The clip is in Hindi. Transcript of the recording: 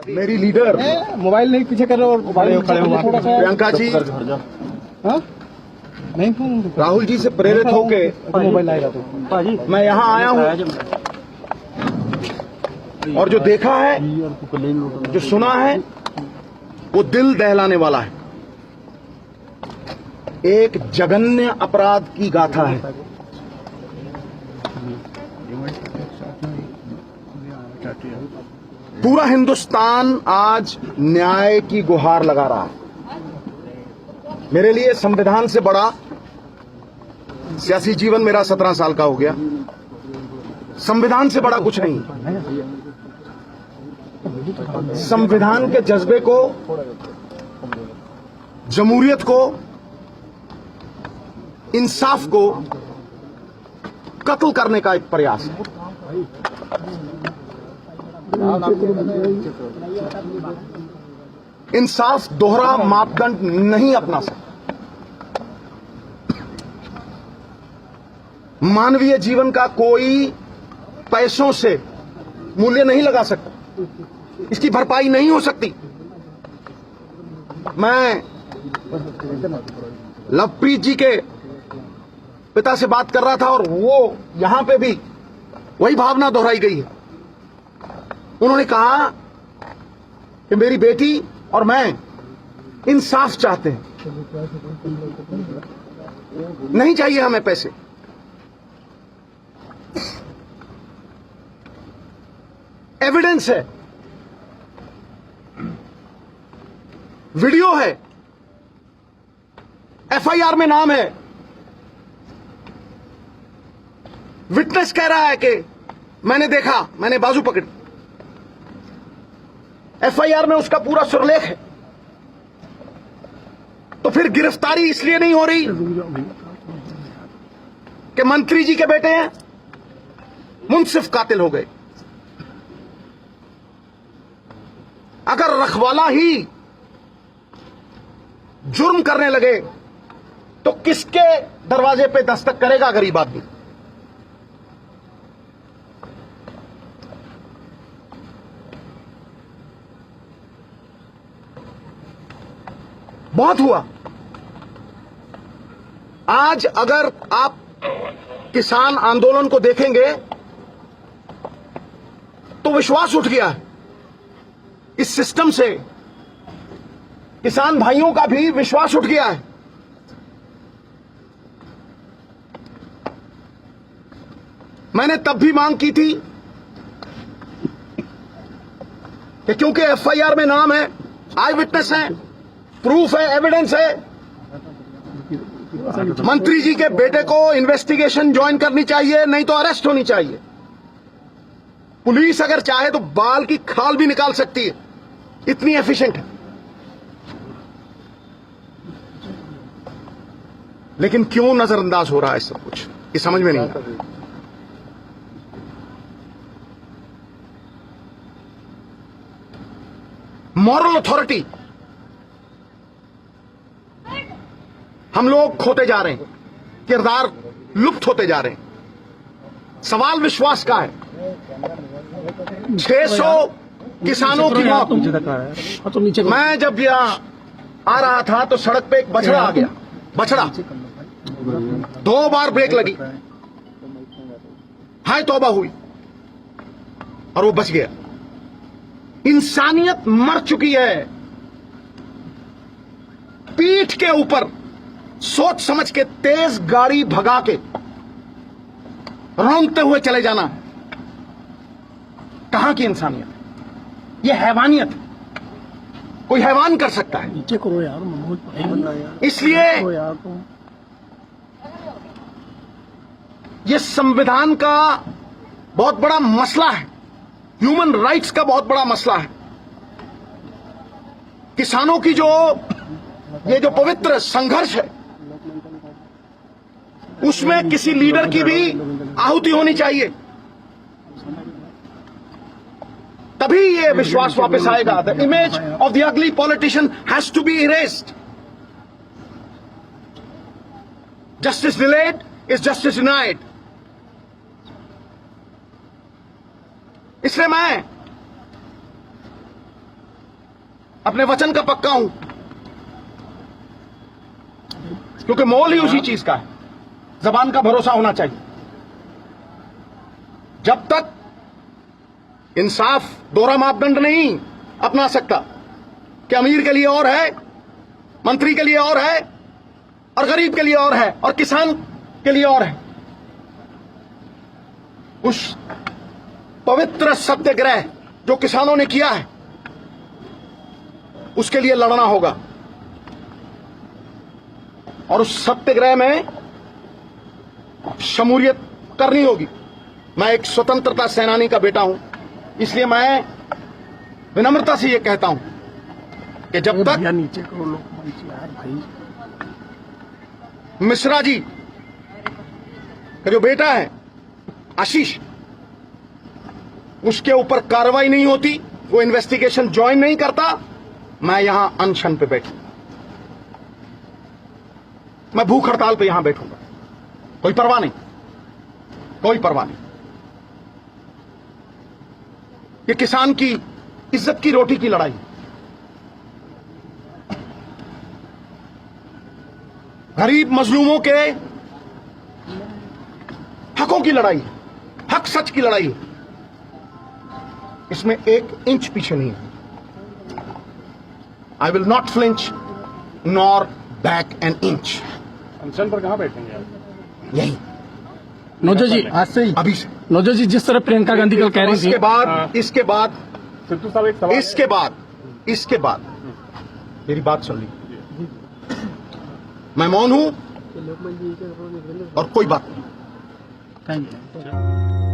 मेरी लीडर मोबाइल नहीं पीछे कर रहे और खड़े हो थोड़ा सा प्रियंका जी नहीं राहुल जी से प्रेरित होके मोबाइल आएगा तो मैं यहाँ आया हूँ और जो देखा है जो सुना है वो दिल दहलाने वाला है। एक जघन्य अपराध की गाथा है। पूरा हिंदुस्तान आज न्याय की गुहार लगा रहा है। मेरे लिए संविधान से बड़ा सियासी जीवन मेरा 17 साल का हो गया। संविधान से बड़ा कुछ नहीं। संविधान के जज्बे को, जमहूरियत को, इंसाफ को कत्ल करने का एक प्रयास है। इंसाफ दोहरा मापदंड नहीं अपना सकता। मानवीय जीवन का कोई पैसों से मूल्य नहीं लगा सकता। इसकी भरपाई नहीं हो सकती। मैं लवप्रीत जी के पिता से बात कर रहा था और वो यहां पे भी वही भावना दोहराई गई है। उन्होंने कहा कि मेरी बेटी और मैं इंसाफ चाहते हैं, नहीं चाहिए हमें पैसे। एविडेंस है, वीडियो है, एफआईआर में नाम है। विटनेस कह रहा है कि मैंने देखा, मैंने बाजू पकड़ी। एफआईआर में उसका पूरा सुरलेख है। तो फिर गिरफ्तारी इसलिए नहीं हो रही कि मंत्री जी के बेटे हैं, मुंसिफ कातिल हो गए। अगर रखवाला ही जुर्म करने लगे तो किसके दरवाजे पे दस्तक करेगा गरीब आदमी? बहुत हुआ। आज अगर आप किसान आंदोलन को देखेंगे तो विश्वास उठ गया है इस सिस्टम से। किसान भाइयों का भी विश्वास उठ गया है। मैंने तब भी मांग की थी कि क्योंकि एफआईआर में नाम है, आई विटनेस है, प्रूफ है, एविडेंस है, मंत्री जी के बेटे को इन्वेस्टिगेशन ज्वाइन करनी चाहिए, नहीं तो अरेस्ट होनी चाहिए। पुलिस अगर चाहे तो बाल की खाल भी निकाल सकती है, इतनी एफिशिएंट है। लेकिन क्यों नजरअंदाज हो रहा है सब कुछ, ये समझ में नहीं आता। मॉरल अथॉरिटी हम लोग खोते जा रहे हैं, किरदार लुप्त होते जा रहे हैं। सवाल विश्वास का है। 600 किसानों की मौत। मैं जब यहां आ रहा था तो सड़क पे एक बछड़ा आ गया। बछड़ा 2 बार ब्रेक लगी, हाय तौबा हुई और वो बच गया। इंसानियत मर चुकी है। पीठ के ऊपर सोच समझ के तेज गाड़ी भगा के रोंगते हुए चले जाना कहां की इंसानियत है? यह हैवानियत है। कोई हैवान कर सकता है। नीचे करो यार, इसलिए यह संविधान का बहुत बड़ा मसला है, ह्यूमन राइट्स का बहुत बड़ा मसला है। किसानों की ये जो पवित्र संघर्ष है उसमें किसी लीडर की भी आहुति होनी चाहिए, तभी ये विश्वास वापस आएगा। The image of the ugly politician has to be erased. Justice delayed is justice denied. इसलिए मैं अपने वचन का पक्का हूं, क्योंकि मोल ही उसी चीज का है। जबान का भरोसा होना चाहिए। जब तक इंसाफ दोहरा मापदंड नहीं अपना सकता कि अमीर के लिए और है, मंत्री के लिए और है, और गरीब के लिए और है, और किसान के लिए और है, उस पवित्र सत्याग्रह जो किसानों ने किया है उसके लिए लड़ना होगा, और उस सत्याग्रह में शमूलियत करनी होगी। मैं एक स्वतंत्रता सेनानी का बेटा हूं, इसलिए मैं विनम्रता से यह कहता हूं कि जब तक नीचे करो लोग यार भाई। मिश्रा जी का जो बेटा है आशीष, उसके ऊपर कार्रवाई नहीं होती, वो इन्वेस्टिगेशन ज्वाइन नहीं करता, मैं यहां अनशन पे बैठूं, मैं भूख हड़ताल पे यहां बैठूंगा। कोई परवाह नहीं, कोई परवाह नहीं। ये किसान की इज्जत की रोटी की लड़ाई, गरीब मजलूमों के हकों की लड़ाई, हक सच की लड़ाई, इसमें एक इंच पीछे नहीं है। I will not flinch nor back an inch. अनशन पर कहां बैठेंगे आप? यही नोजो जी आज से ही अभी से। नोजो जी जिस तरह प्रियंका गांधी कल कह रही थी, इसके बाद सिद्धू साहब एक सवाल इसके बाद मेरी बात सुन ली, मैं मौन हूं और कोई बात नहीं। Thank you.